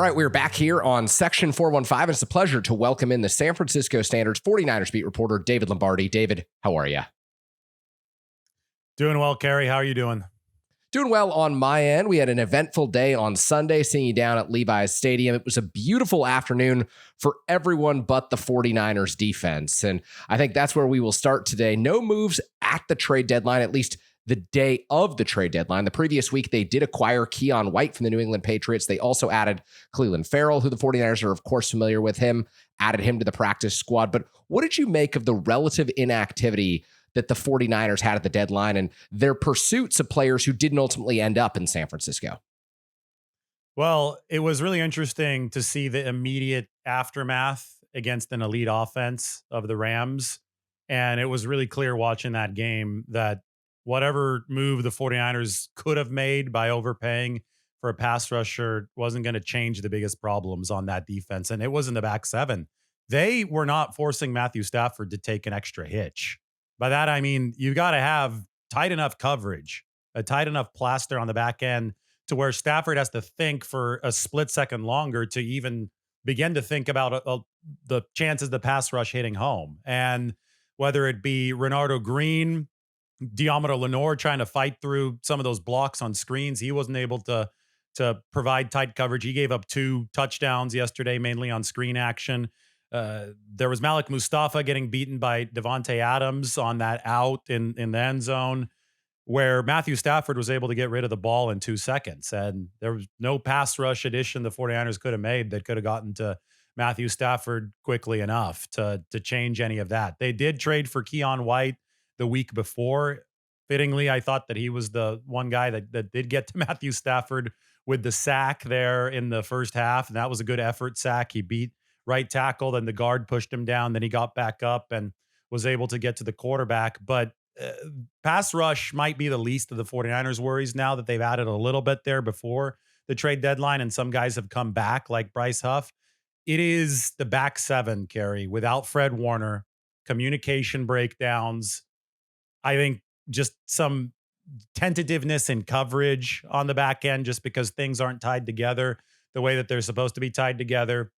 right, we're back here on Section 415. It's a pleasure to welcome in the San Francisco Standard's 49ers beat reporter, David Lombardi. David, how are you? Doing well, Kerry. How are you doing? Doing well on my end. We had an eventful day on Sunday, seeing you down at Levi's Stadium. It was a beautiful afternoon for everyone but the 49ers defense. And I think that's where we will start today. No moves at the trade deadline, at least the day of the trade deadline. The previous week, they did acquire Keon White from the New England Patriots. They also added Cleveland Farrell, who the 49ers are, of course, familiar with him, added him to the practice squad. But what did you make of the relative inactivity that the 49ers had at the deadline and their pursuits of players who didn't ultimately end up in San Francisco? Well, it was really interesting to see the immediate aftermath against an elite offense of the Rams. And it was really clear watching that game that whatever move the 49ers could have made by overpaying for a pass rusher wasn't going to change the biggest problems on that defense. And it was in the back seven. They were not forcing Matthew Stafford to take an extra hitch. By that, I mean, you got to have tight enough coverage, a tight enough plaster on the back end to where Stafford has to think for a split second longer to even begin to think about the chances the pass rush hitting home. And whether it be Renardo Green, Diamaro Lenore trying to fight through some of those blocks on screens, he wasn't able to provide tight coverage. He gave up 2 touchdowns yesterday, mainly on screen action. There was Malik Mustafa getting beaten by Devontae Adams on that out in the end zone, where Matthew Stafford was able to get rid of the ball in 2 seconds. And there was no pass rush addition the 49ers could have made that could have gotten to Matthew Stafford quickly enough to change any of that. They did trade for Keon White the week before. Fittingly, I thought that he was the one guy that did get to Matthew Stafford with the sack there in the first half. And that was a good effort sack. He beat right tackle, then the guard pushed him down, then he got back up and was able to get to the quarterback. But pass rush might be the least of the 49ers worries now that they've added a little bit there before the trade deadline, and some guys have come back like Bryce Huff. It is the back seven, Kerry, without Fred Warner, communication breakdowns. I think just some tentativeness in coverage on the back end just because things aren't tied together the way that they're supposed to be tied together.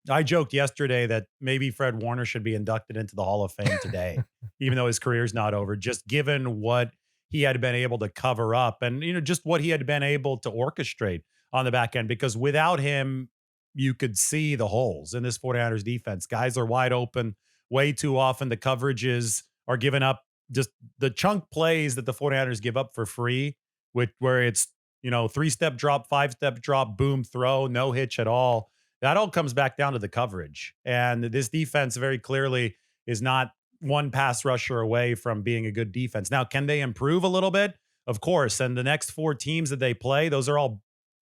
I joked yesterday that maybe Fred Warner should be inducted into the Hall of Fame today, even though his career's not over, just given what he had been able to cover up and, just what he had been able to orchestrate on the back end. Because without him, you could see the holes in this 49ers defense. Guys are wide open way too often. The coverages are given up, just the chunk plays that the 49ers give up for free, where it's, 3-step drop, 5-step drop, boom, throw, no hitch at all. That all comes back down to the coverage. And this defense very clearly is not one pass rusher away from being a good defense. Now, can they improve a little bit? Of course. And the next 4 teams that they play, those are all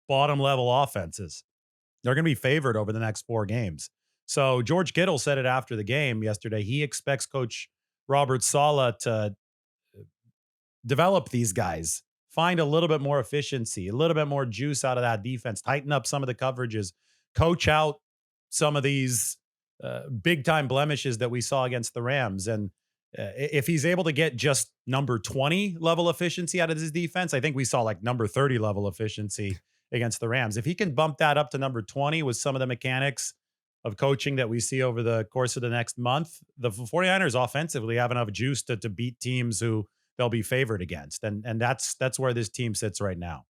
bottom level offenses. They're going to be favored over the next 4 games. So George Kittle said it after the game yesterday. He expects Coach Robert Saleh to develop these guys, find a little bit more efficiency, a little bit more juice out of that defense, tighten up some of the coverages, coach out some of these big time blemishes that we saw against the Rams. And if he's able to get just number 20 level efficiency out of his defense, I think we saw like number 30 level efficiency against the Rams. If he can bump that up to number 20 with some of the mechanics of coaching that we see over the course of the next month, the 49ers offensively have enough juice to beat teams who they'll be favored against. And that's where this team sits right now.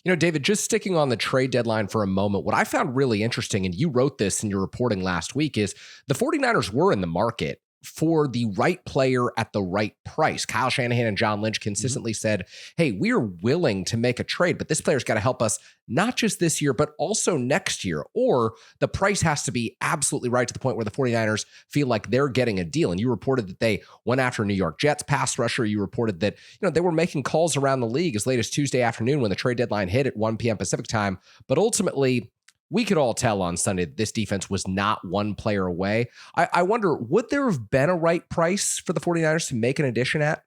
David, just sticking on the trade deadline for a moment, what I found really interesting, and you wrote this in your reporting last week, is the 49ers were in the market for the right player at the right price. Kyle Shanahan and John Lynch consistently said, hey, we're willing to make a trade, but this player's got to help us not just this year, but also next year, or the price has to be absolutely right to the point where the 49ers feel like they're getting a deal. And you reported that they went after New York Jets pass rusher. You reported that, they were making calls around the league as late as Tuesday afternoon when the trade deadline hit at 1 p.m. Pacific time. But ultimately, we could all tell on Sunday that this defense was not one player away. I wonder, would there have been a right price for the 49ers to make an addition at?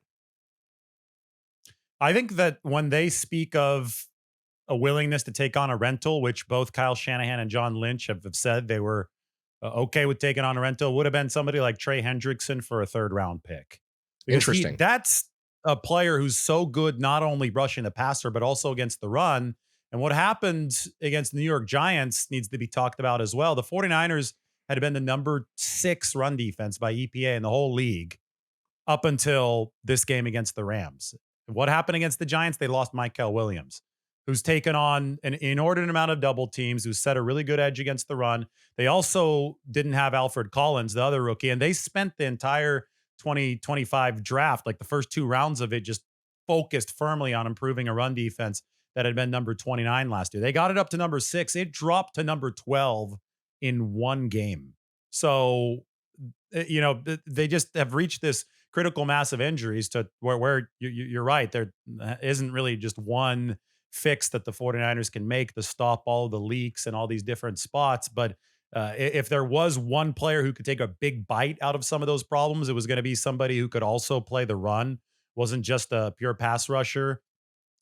I think that when they speak of a willingness to take on a rental, which both Kyle Shanahan and John Lynch have said they were okay with taking on a rental, would have been somebody like Trey Hendrickson for a 3rd round pick. Interesting. That's a player who's so good, not only rushing the passer, but also against the run. And what happened against the New York Giants needs to be talked about as well. The 49ers had been the number 6 run defense by EPA in the whole league up until this game against the Rams. What happened against the Giants? They lost Michael Williams, who's taken on an inordinate amount of double teams, who set a really good edge against the run. They also didn't have Alfred Collins, the other rookie, and they spent the entire 2025 draft, like the first 2 rounds of it, just focused firmly on improving a run defense that had been number 29 last year. They got it up to number 6. It dropped to number 12 in one game. So, they just have reached this critical mass of injuries to where you're right. There isn't really just one fix that the 49ers can make to stop all the leaks and all these different spots. But if there was one player who could take a big bite out of some of those problems, it was going to be somebody who could also play the run, wasn't just a pure pass rusher.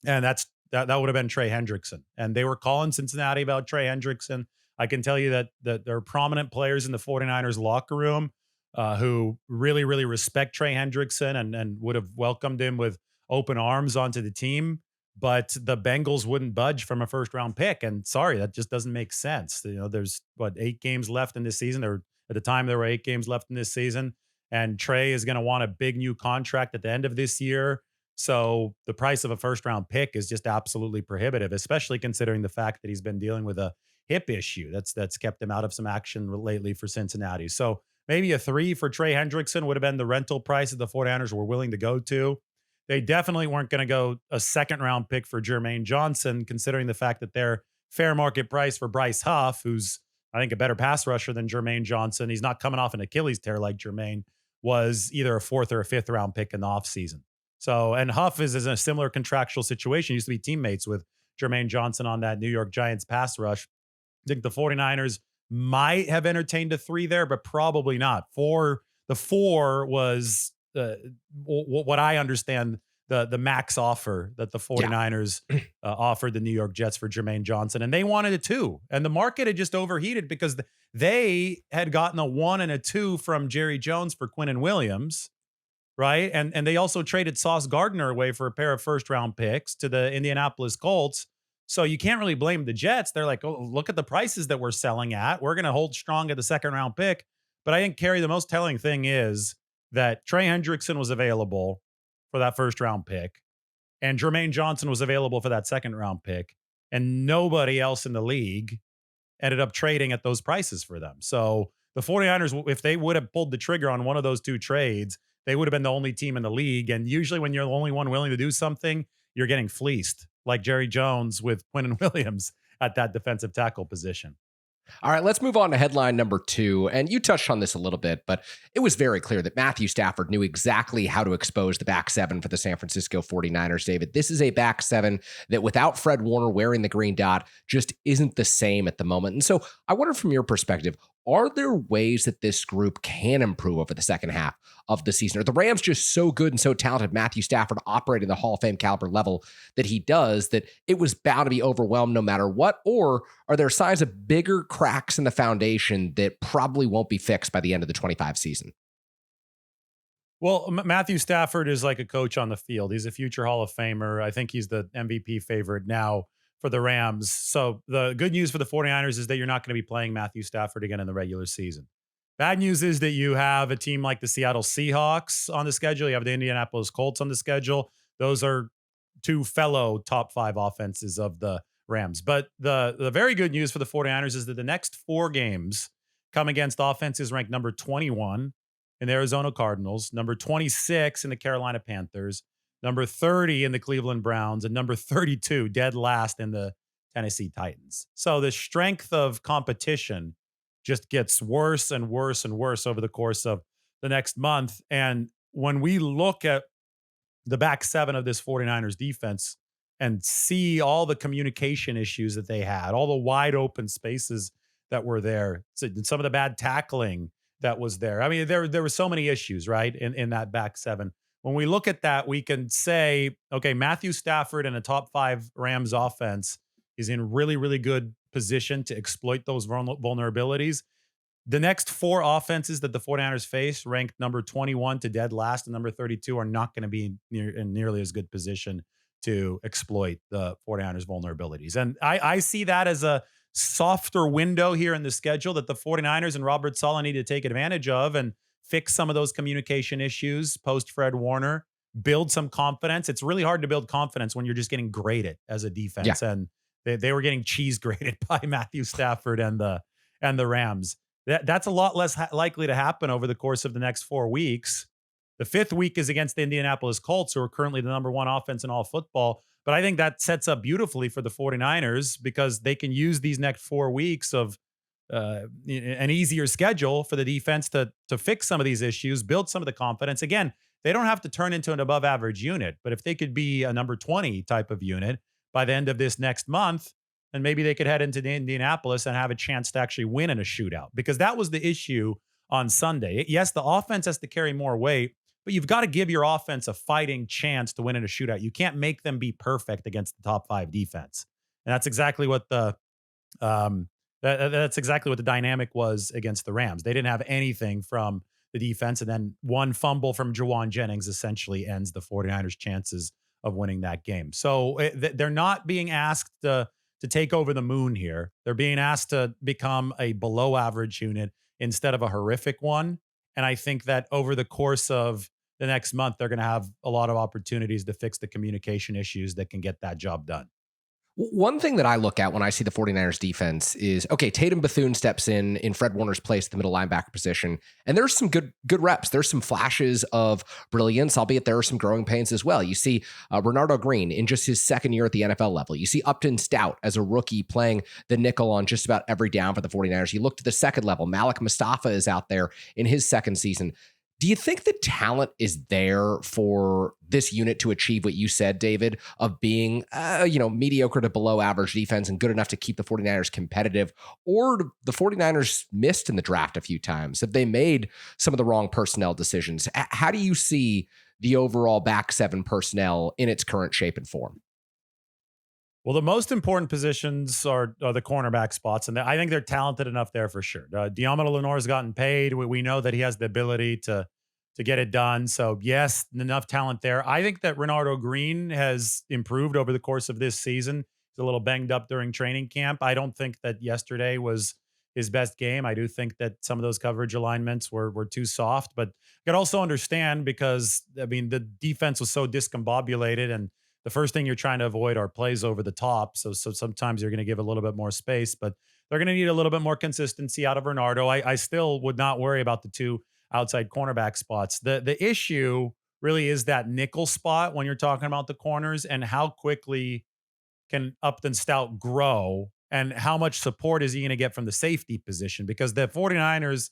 And that would have been Trey Hendrickson. And they were calling Cincinnati about Trey Hendrickson. I can tell you that there are prominent players in the 49ers locker room who really, really respect Trey Hendrickson and would have welcomed him with open arms onto the team. But the Bengals wouldn't budge from a first round pick. And sorry, that just doesn't make sense. There's 8 games left in this season. Or at the time, there were 8 games left in this season. And Trey is going to want a big new contract at the end of this year. So the price of a first round pick is just absolutely prohibitive, especially considering the fact that he's been dealing with a hip issue that's kept him out of some action lately for Cincinnati. So maybe a 3 for Trey Hendrickson would have been the rental price that the 49ers were willing to go to. They definitely weren't going to go a second round pick for Jermaine Johnson, considering the fact that their fair market price for Bryce Huff, who's I think a better pass rusher than Jermaine Johnson, he's not coming off an Achilles tear like Jermaine, was either a 4th or a 5th round pick in the offseason. So, and Huff is in a similar contractual situation. He used to be teammates with Jermaine Johnson on that New York Giants pass rush. I think the 49ers might have entertained a 3 there, but probably not. The 4 was what I understand the max offer that the 49ers offered the New York Jets for Jermaine Johnson. And they wanted a 2. And the market had just overheated because they had gotten a 1 and a 2 from Jerry Jones for Quinnen Williams. Right. And they also traded Sauce Gardner away for a pair of first round picks to the Indianapolis Colts. So you can't really blame the Jets. They're like, oh, look at the prices that we're selling at. We're going to hold strong at the second round pick. But I think, Kerry, the most telling thing is that Trey Hendrickson was available for that first round pick, and Jermaine Johnson was available for that second round pick, and nobody else in the league ended up trading at those prices for them. So the 49ers, if they would have pulled the trigger on one of those 2 trades, they would have been the only team in the league. And usually when you're the only one willing to do something, you're getting fleeced, like Jerry Jones with Quinnen Williams at that defensive tackle position. All right, let's move on to headline number 2. And you touched on this a little bit, but it was very clear that Matthew Stafford knew exactly how to expose the back 7 for the San Francisco 49ers, David. This is a back 7 that without Fred Warner wearing the green dot just isn't the same at the moment. And so I wonder, from your perspective, are there ways that this group can improve over the second half of the season? Are the Rams just so good and so talented, Matthew Stafford operating the Hall of Fame caliber level that he does, that it was bound to be overwhelmed no matter what? Or are there signs of bigger cracks in the foundation that probably won't be fixed by the end of the 25 season? Well, Matthew Stafford is like a coach on the field. He's a future Hall of Famer. I think he's the MVP favorite now for the Rams. So the good news for the 49ers is that you're not going to be playing Matthew Stafford again in the regular season. Bad news is that you have a team like the Seattle Seahawks on the schedule. You have the Indianapolis Colts on the schedule. Those are 2 fellow top 5 offenses of the Rams. But the very good news for the 49ers is that the next 4 games come against offenses ranked number 21 in the Arizona Cardinals, number 26 in the Carolina Panthers, number 30 in the Cleveland Browns, and number 32, dead last, in the Tennessee Titans. So the strength of competition just gets worse and worse and worse over the course of the next month. And when we look at the back 7 of this 49ers defense and see all the communication issues that they had, all the wide open spaces that were there, some of the bad tackling that was there. I mean, there were so many issues, right, in that back 7. When we look at that, we can say, okay, Matthew Stafford in a top 5 Rams offense is in really, really good position to exploit those vulnerabilities. The next 4 offenses that the 49ers face, ranked number 21 to dead last and number 32, are not going to be in nearly as good position to exploit the 49ers vulnerabilities. And I see that as a softer window here in the schedule that the 49ers and Robert Saleh need to take advantage of and fix some of those communication issues post Fred Warner, build some confidence. It's really hard to build confidence when you're just getting graded as a Yeah. defense. And they were getting cheese graded by Matthew Stafford and the Rams. That's a lot less likely to happen over the course of the next 4 weeks. The fifth week is against the Indianapolis Colts, who are currently the number one offense in all football. But I think that sets up beautifully for the 49ers because they can use these next 4 weeks of an easier schedule for the defense to fix some of these issues, build some of the confidence. Again, they don't have to turn into an above average unit, but if they could be a number 20 type of unit by the end of this next month, then maybe they could head into Indianapolis and have a chance to actually win in a shootout, because that was the issue on Sunday. Yes, the offense has to carry more weight, but you've got to give your offense a fighting chance to win in a shootout. You can't make them be perfect against the top five defense. And that's exactly what um, that's exactly what the dynamic was against the Rams. They didn't have anything from the defense, and then one fumble from Jawan Jennings essentially ends the 49ers' chances of winning that game. So they're not being asked to take over the moon here. They're being asked to become a below average unit instead of a horrific one. And I think that over the course of the next month, they're going to have a lot of opportunities to fix the communication issues that can get that job done. One thing that I look at when I see the 49ers defense is, okay, Tatum Bethune steps in Fred Warner's place at the middle linebacker position, and there's some good reps. There's some flashes of brilliance, albeit there are some growing pains as well. You see Renardo Green in just his second year at the NFL level. You see Upton Stout as a rookie playing the nickel on just about every down for the 49ers. You look to the second level. Malik Mustafa is out there in his second season. Do you think the talent is there for this unit to achieve what you said, David, of being, mediocre to below average defense and good enough to keep the 49ers competitive? Or the 49ers missed in the draft a few times? Have they made some of the wrong personnel decisions? How do you see the overall back seven personnel in its current shape and form? Well, the most important positions are the cornerback spots, and I think they're talented enough there for sure. Diamond Lenoir's gotten paid. We know that he has the ability to get it done. So yes, enough talent there. I think that Renardo Green has improved over the course of this season. He's a little banged up during training camp. I don't think that yesterday was his best game. I do think that some of those coverage alignments were too soft, but I could also understand because the defense was so discombobulated, and the first thing you're trying to avoid are plays over the top. So sometimes you're going to give a little bit more space, but they're going to need a little bit more consistency out of Renardo. I still would not worry about the two outside cornerback spots. The issue really is that nickel spot when you're talking about the corners, and how quickly can Upton Stout grow and how much support is he going to get from the safety position, because the 49ers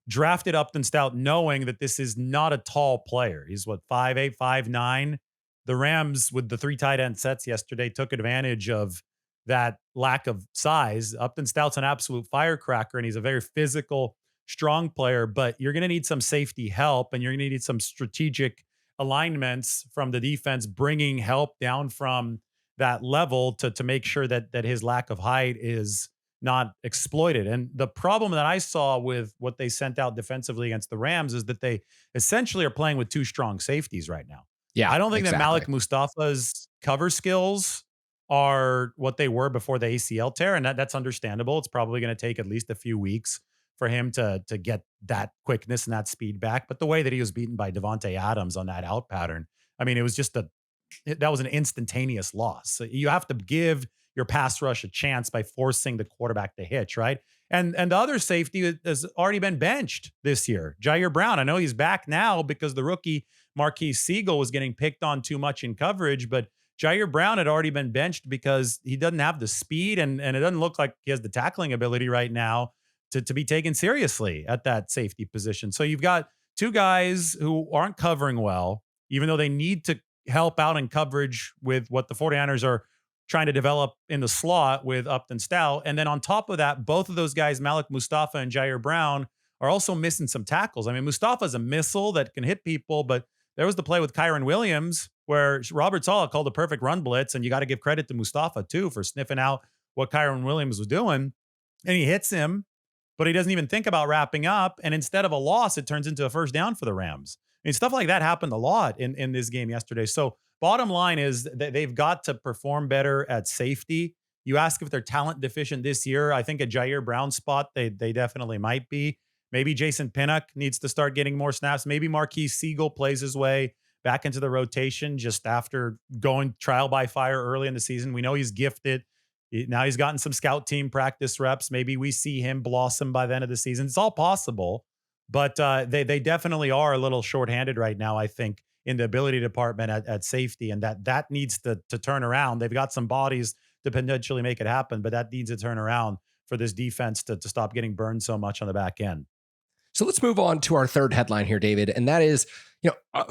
drafted Upton Stout knowing that this is not a tall player. He's 5'8", 5'9". The Rams, with the three tight end sets yesterday, took advantage of that lack of size. Upton Stout's an absolute firecracker, and he's a very physical, strong player, but you're going to need some safety help, and you're going to need some strategic alignments from the defense, bringing help down from that level to make sure that his lack of height is not exploited. And the problem that I saw with what they sent out defensively against the Rams is that they essentially are playing with two strong safeties right now. Yeah, I don't think that exactly. Malik Mustafa's cover skills are what they were before the ACL tear, and that's understandable. It's probably going to take at least a few weeks for him to get that quickness and that speed back. But the way that he was beaten by Devontae Adams on that out pattern, it was just that was an instantaneous loss. So you have to give your pass rush a chance by forcing the quarterback to hitch, right? And the other safety has already been benched this year, Jair Brown. I know he's back now because the rookie Marquise Siegel was getting picked on too much in coverage, but Jair Brown had already been benched because he doesn't have the speed, and it doesn't look like he has the tackling ability right now to be taken seriously at that safety position. So you've got two guys who aren't covering well, even though they need to help out in coverage with what the 49ers are trying to develop in the slot with Upton Stout. And then on top of that, both of those guys, Malik Mustafa and Jair Brown, are also missing some tackles. Mustafa's a missile that can hit people, but there was the play with Kyron Williams where Robert Saleh called a perfect run blitz, and you got to give credit to Mustafa too for sniffing out what Kyron Williams was doing. And he hits him, but he doesn't even think about wrapping up. And instead of a loss, it turns into a first down for the Rams. Stuff like that happened a lot in this game yesterday. So bottom line is that they've got to perform better at safety. You ask if they're talent deficient this year. I think a Jair Brown spot, they definitely might be. Maybe Jason Pinnock needs to start getting more snaps. Maybe Marquise Siegel plays his way back into the rotation just after going trial by fire early in the season. We know he's gifted. Now he's gotten some scout team practice reps. Maybe we see him blossom by the end of the season. It's all possible, but they definitely are a little shorthanded right now, I think, in the ability department at safety, and that needs to turn around. They've got some bodies to potentially make it happen, but that needs to turn around for this defense to stop getting burned so much on the back end. So let's move on to our third headline here, David. And that is,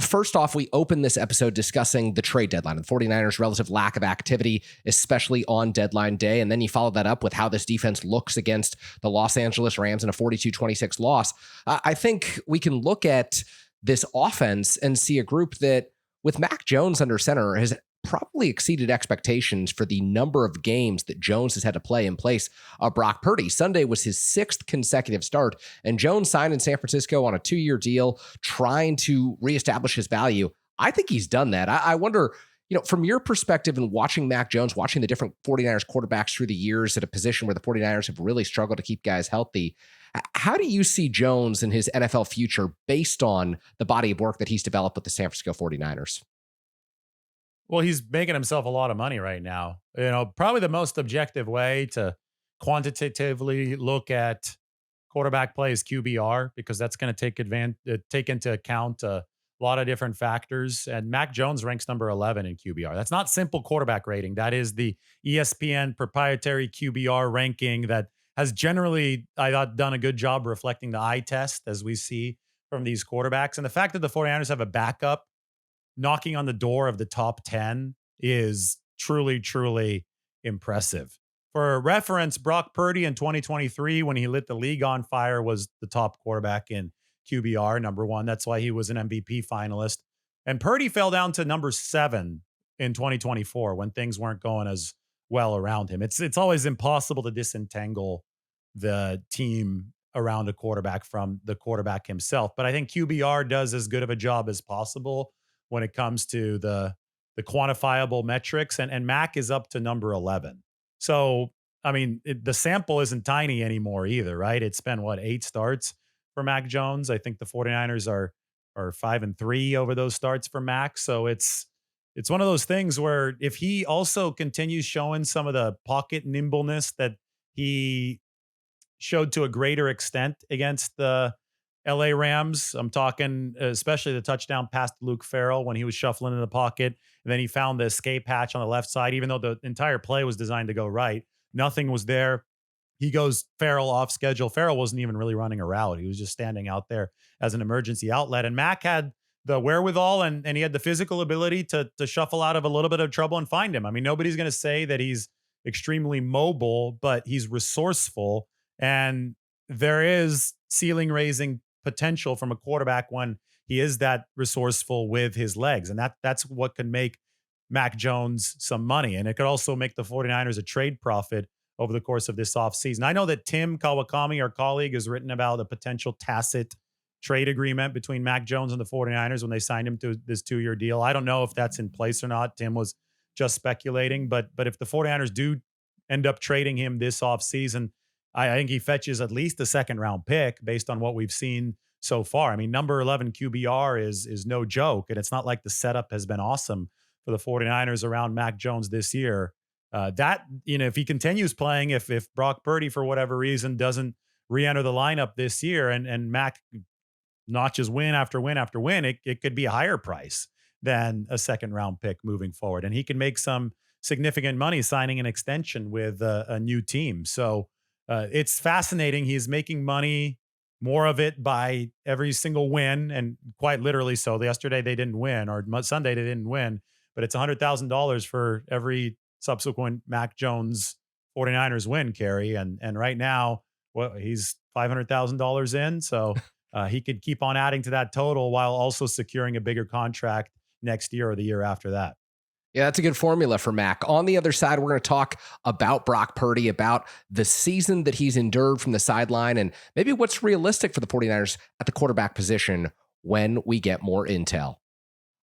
first off, we opened this episode discussing the trade deadline and 49ers' relative lack of activity, especially on deadline day. And then you followed that up with how this defense looks against the Los Angeles Rams in a 42-26 loss. I think we can look at this offense and see a group that, with Mac Jones under center, has probably exceeded expectations for the number of games that Jones has had to play in place of Brock Purdy. Sunday was his 6th consecutive start, and Jones signed in San Francisco on a 2-year deal, trying to reestablish his value. I think he's done that. I wonder, from your perspective and watching Mac Jones, watching the different 49ers quarterbacks through the years at a position where the 49ers have really struggled to keep guys healthy, how do you see Jones and his NFL future based on the body of work that he's developed with the San Francisco 49ers? Well, he's making himself a lot of money right now. Probably the most objective way to quantitatively look at quarterback play is QBR, because that's going to take into account a lot of different factors. And Mac Jones ranks number 11 in QBR. That's not simple quarterback rating. That is the ESPN proprietary QBR ranking that has generally, I thought, done a good job reflecting the eye test as we see from these quarterbacks. And the fact that the 49ers have a backup knocking on the door of the top 10 is truly, truly impressive. For reference, Brock Purdy in 2023, when he lit the league on fire, was the top quarterback in QBR, number 1. That's why he was an MVP finalist. And Purdy fell down to number 7 in 2024 when things weren't going as well around him. It's always impossible to disentangle the team around a quarterback from the quarterback himself. But I think QBR does as good of a job as possible when it comes to the quantifiable metrics, and Mac is up to number 11. So, I mean, the sample isn't tiny anymore either, right? It's been 8 starts for Mac Jones. I think the 49ers are 5-3 over those starts for Mac. So it's one of those things where if he also continues showing some of the pocket nimbleness that he showed to a greater extent against the LA Rams, I'm talking especially the touchdown pass to Luke Farrell when he was shuffling in the pocket, and then he found the escape hatch on the left side, even though the entire play was designed to go right. Nothing was there. He goes Farrell off schedule. Farrell wasn't even really running a route. He was just standing out there as an emergency outlet. And Mac had the wherewithal and he had the physical ability to shuffle out of a little bit of trouble and find him. I mean, nobody's going to say that he's extremely mobile, but he's resourceful. And there is ceiling raising potential from a quarterback when he is that resourceful with his legs. And that's what could make Mac Jones some money. And it could also make the 49ers a trade profit over the course of this offseason. I know that Tim Kawakami, our colleague, has written about a potential tacit trade agreement between Mac Jones and the 49ers when they signed him to this 2-year deal. I don't know if that's in place or not. Tim was just speculating. But if the 49ers do end up trading him this offseason, I think he fetches at least a 2nd-round pick based on what we've seen so far. I mean, number 11 QBR is no joke, and it's not like the setup has been awesome for the 49ers around Mac Jones this year. If he continues playing, if Brock Purdy, for whatever reason, doesn't re-enter the lineup this year and Mac notches win after win after win, it could be a higher price than a 2nd-round pick moving forward. And he can make some significant money signing an extension with a new team. So, it's fascinating. He's making money, more of it by every single win, and quite literally so. Yesterday they didn't win, or Sunday they didn't win, but it's $100,000 for every subsequent Mac Jones 49ers win, Kerry. And right now, he's $500,000 in, so he could keep on adding to that total while also securing a bigger contract next year or the year after that. Yeah, that's a good formula for Mac. On the other side, we're going to talk about Brock Purdy, about the season that he's endured from the sideline, and maybe what's realistic for the 49ers at the quarterback position when we get more intel.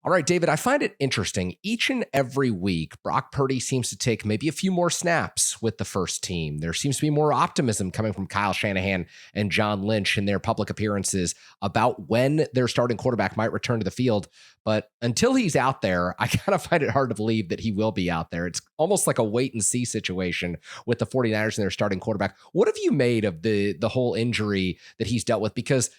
All right, David, I find it interesting. Each and every week, Brock Purdy seems to take maybe a few more snaps with the first team. There seems to be more optimism coming from Kyle Shanahan and John Lynch in their public appearances about when their starting quarterback might return to the field. But until he's out there, I kind of find it hard to believe that he will be out there. It's almost like a wait and see situation with the 49ers and their starting quarterback. What have you made of the whole injury that he's dealt with? Because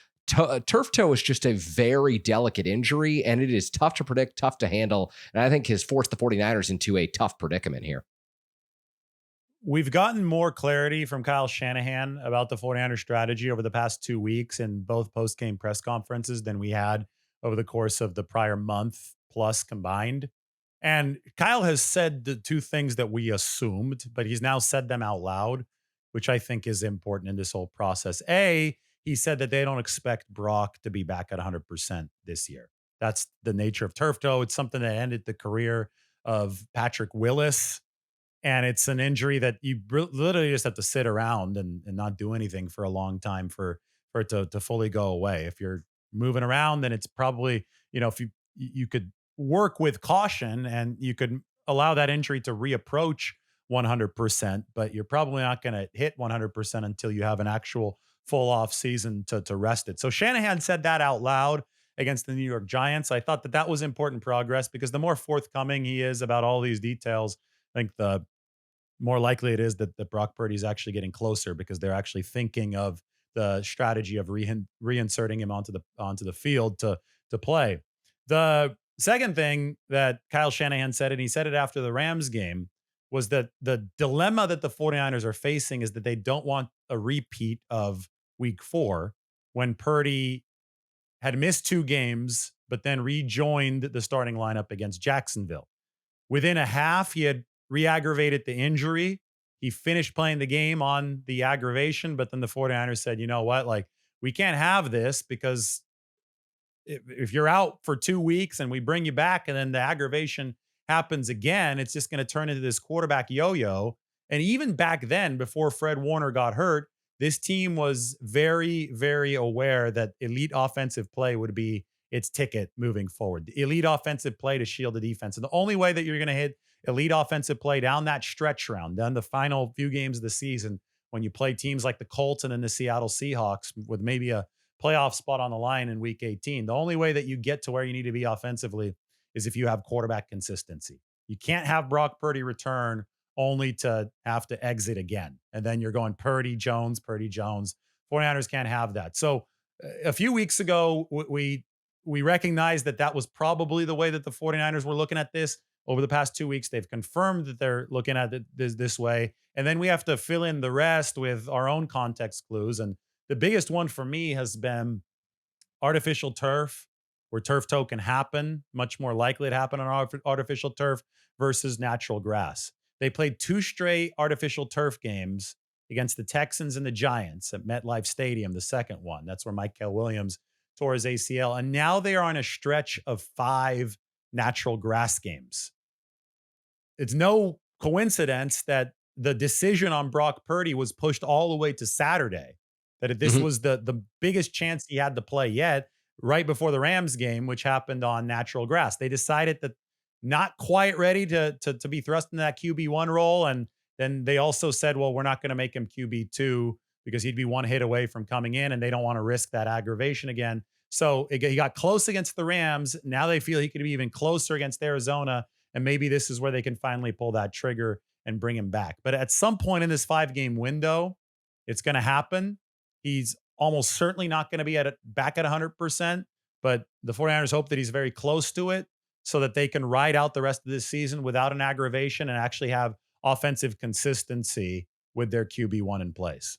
turf toe is just a very delicate injury, and it is tough to predict, tough to handle. And I think has forced the 49ers into a tough predicament here. We've gotten more clarity from Kyle Shanahan about the 49ers strategy over the past 2 weeks in both post-game press conferences than we had over the course of the prior month plus combined. And Kyle has said the two things that we assumed, but he's now said them out loud, which I think is important in this whole process. He said that they don't expect Brock to be back at 100% this year. That's the nature of turf toe. It's something that ended the career of Patrick Willis. And it's an injury that you literally just have to sit around and not do anything for a long time for it to fully go away. If you're moving around, then it's probably, if you could work with caution and you could allow that injury to reapproach 100%, but you're probably not going to hit 100% until you have an actual full off season to rest it. So Shanahan said that out loud against the New York Giants. I thought that was important progress because the more forthcoming he is about all these details, I think the more likely it is that Brock Purdy is actually getting closer because they're actually thinking of the strategy of reinserting him onto the field to play. The second thing that Kyle Shanahan said, and he said it after the Rams game, was that the dilemma that the 49ers are facing is that they don't want a repeat of week 4 when Purdy had missed 2 games, but then rejoined the starting lineup against Jacksonville. Within a half, he had re-aggravated the injury. He finished playing the game on the aggravation, but then the 49ers said, you know what, like, we can't have this because if you're out for 2 weeks and we bring you back and then the aggravation happens again, it's just going to turn into this quarterback yo-yo. And even back then, before Fred Warner got hurt, this team was very, very aware that elite offensive play would be its ticket moving forward. The elite offensive play to shield the defense. And the only way that you're going to hit elite offensive play down that stretch round, down the final few games of the season, when you play teams like the Colts and then the Seattle Seahawks with maybe a playoff spot on the line in week 18, the only way that you get to where you need to be offensively is if you have quarterback consistency. You can't have Brock Purdy return only to have to exit again. And then you're going Purdy, Jones. 49ers can't have that. So a few weeks ago, we recognized that was probably the way that the 49ers were looking at this. Over the past 2 weeks, they've confirmed that they're looking at it this way. And then we have to fill in the rest with our own context clues. And the biggest one for me has been artificial turf, where turf toe can happen, much more likely to happen on artificial turf versus natural grass. They played 2 straight artificial turf games against the Texans and the Giants at MetLife Stadium, the second one. That's where Mike Williams tore his ACL. And now they are on a stretch of 5 natural grass games. It's no coincidence that the decision on Brock Purdy was pushed all the way to Saturday, that if this was the biggest chance he had to play yet, right before the Rams game, which happened on natural grass. They decided that not quite ready to be thrust into that QB1 role. And then they also said, well, we're not going to make him QB2 because he'd be one hit away from coming in and they don't want to risk that aggravation again. So he got close against the Rams. Now they feel he could be even closer against Arizona. And maybe this is where they can finally pull that trigger and bring him back. But at some point in this 5-game window, it's going to happen. He's almost certainly not going to be back at 100%, but the 49ers hope that he's very close to it so that they can ride out the rest of this season without an aggravation and actually have offensive consistency with their QB1 in place.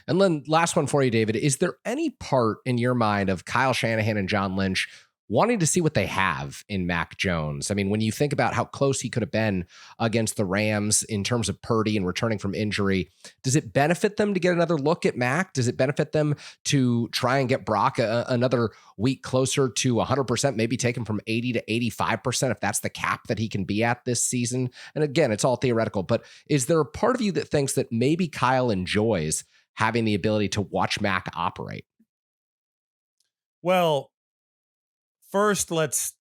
And then last one for you, David. Is there any part in your mind of Kyle Shanahan and John Lynch wanting to see what they have in Mac Jones? I mean, when you think about how close he could have been against the Rams in terms of Purdy and returning from injury, does it benefit them to get another look at Mac? Does it benefit them to try and get Brock another week closer to 100%, maybe take him from 80 to 85% if that's the cap that he can be at this season? And again, it's all theoretical, but is there a part of you that thinks that maybe Kyle enjoys having the ability to watch Mac operate? Well, first, let's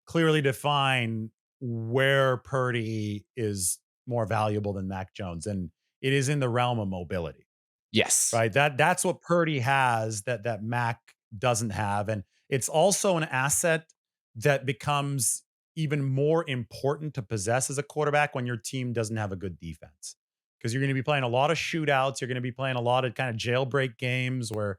clearly define where Purdy is more valuable than Mac Jones, and it is in the realm of mobility, Yes. right? That's what Purdy has that Mac doesn't have, and it's also an asset that becomes even more important to possess as a quarterback when your team doesn't have a good defense, because you're going to be playing a lot of shootouts. You're going to be playing a lot of kind of jailbreak games where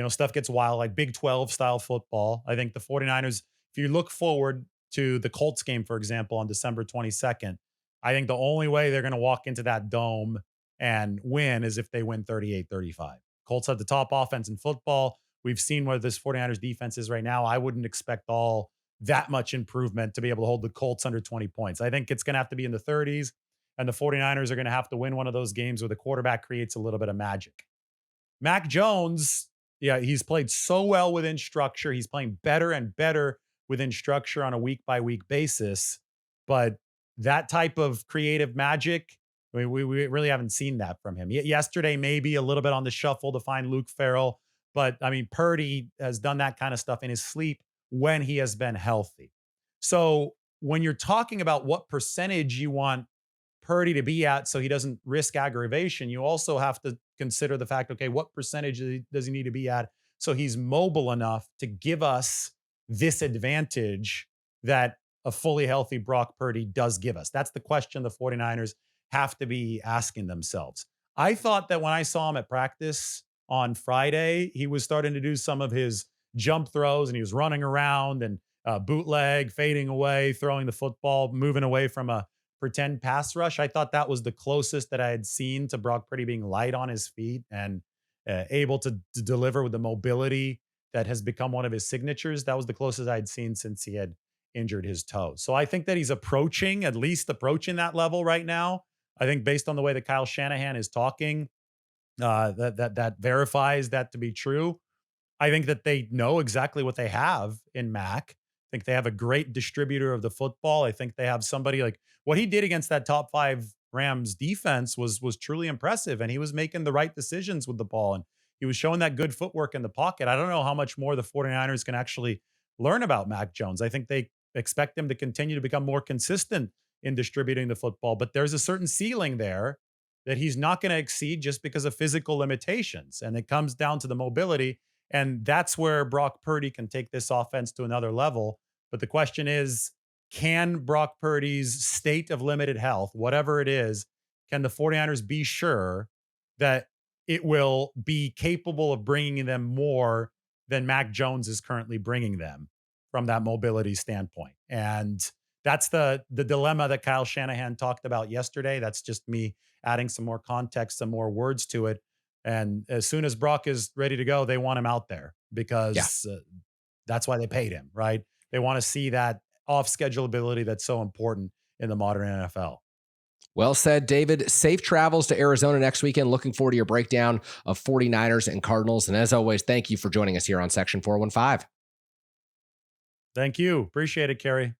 stuff gets wild, like Big 12 style football. I think the 49ers, if you look forward to the Colts game, for example, on December 22nd, I think the only way they're going to walk into that dome and win is if they win 38-35. Colts have the top offense in football. We've seen where this 49ers defense is right now. I wouldn't expect all that much improvement to be able to hold the Colts under 20 points. I think it's going to have to be in the 30s, and the 49ers are going to have to win one of those games where the quarterback creates a little bit of magic. Mac Jones, yeah, he's played so well within structure. He's playing better and better within structure on a week by week basis. But that type of creative magic, I mean, we really haven't seen that from him. Yesterday, maybe a little bit on the shuffle to find Luke Farrell. But I mean, Purdy has done that kind of stuff in his sleep when he has been healthy. So when you're talking about what percentage you want Purdy to be at so he doesn't risk aggravation, you also have to consider the fact, okay, what percentage does he need to be at so he's mobile enough to give us this advantage that a fully healthy Brock Purdy does give us? That's the question the 49ers have to be asking themselves. I thought that when I saw him at practice on Friday, he was starting to do some of his jump throws and he was running around and bootleg, fading away, throwing the football, moving away from a pretend pass rush. I thought that was the closest that I had seen to Brock Purdy being light on his feet and able to deliver with the mobility that has become one of his signatures. That was the closest I'd seen since he had injured his toe. So I think that he's at least approaching that level right now. I think based on the way that Kyle Shanahan is talking, that verifies that to be true. I think that they know exactly what they have in Mac. I think they have a great distributor of the football. I think they have somebody like what he did against that top 5 Rams defense was truly impressive, and he was making the right decisions with the ball, and he was showing that good footwork in the pocket. I don't know how much more the 49ers can actually learn about Mac Jones. I think they expect him to continue to become more consistent in distributing the football, but there's a certain ceiling there that he's not going to exceed just because of physical limitations, and it comes down to the mobility. And that's where Brock Purdy can take this offense to another level. But the question is, can Brock Purdy's state of limited health, whatever it is, can the 49ers be sure that it will be capable of bringing them more than Mac Jones is currently bringing them from that mobility standpoint? And that's the dilemma that Kyle Shanahan talked about yesterday. That's just me adding some more context, some more words to it. And as soon as Brock is ready to go, they want him out there because that's why they paid him, right? They want to see that off schedule ability that's so important in the modern NFL. Well said, David. Safe travels to Arizona next weekend. Looking forward to your breakdown of 49ers and Cardinals. And as always, thank you for joining us here on Section 415. Thank you. Appreciate it, Kerry.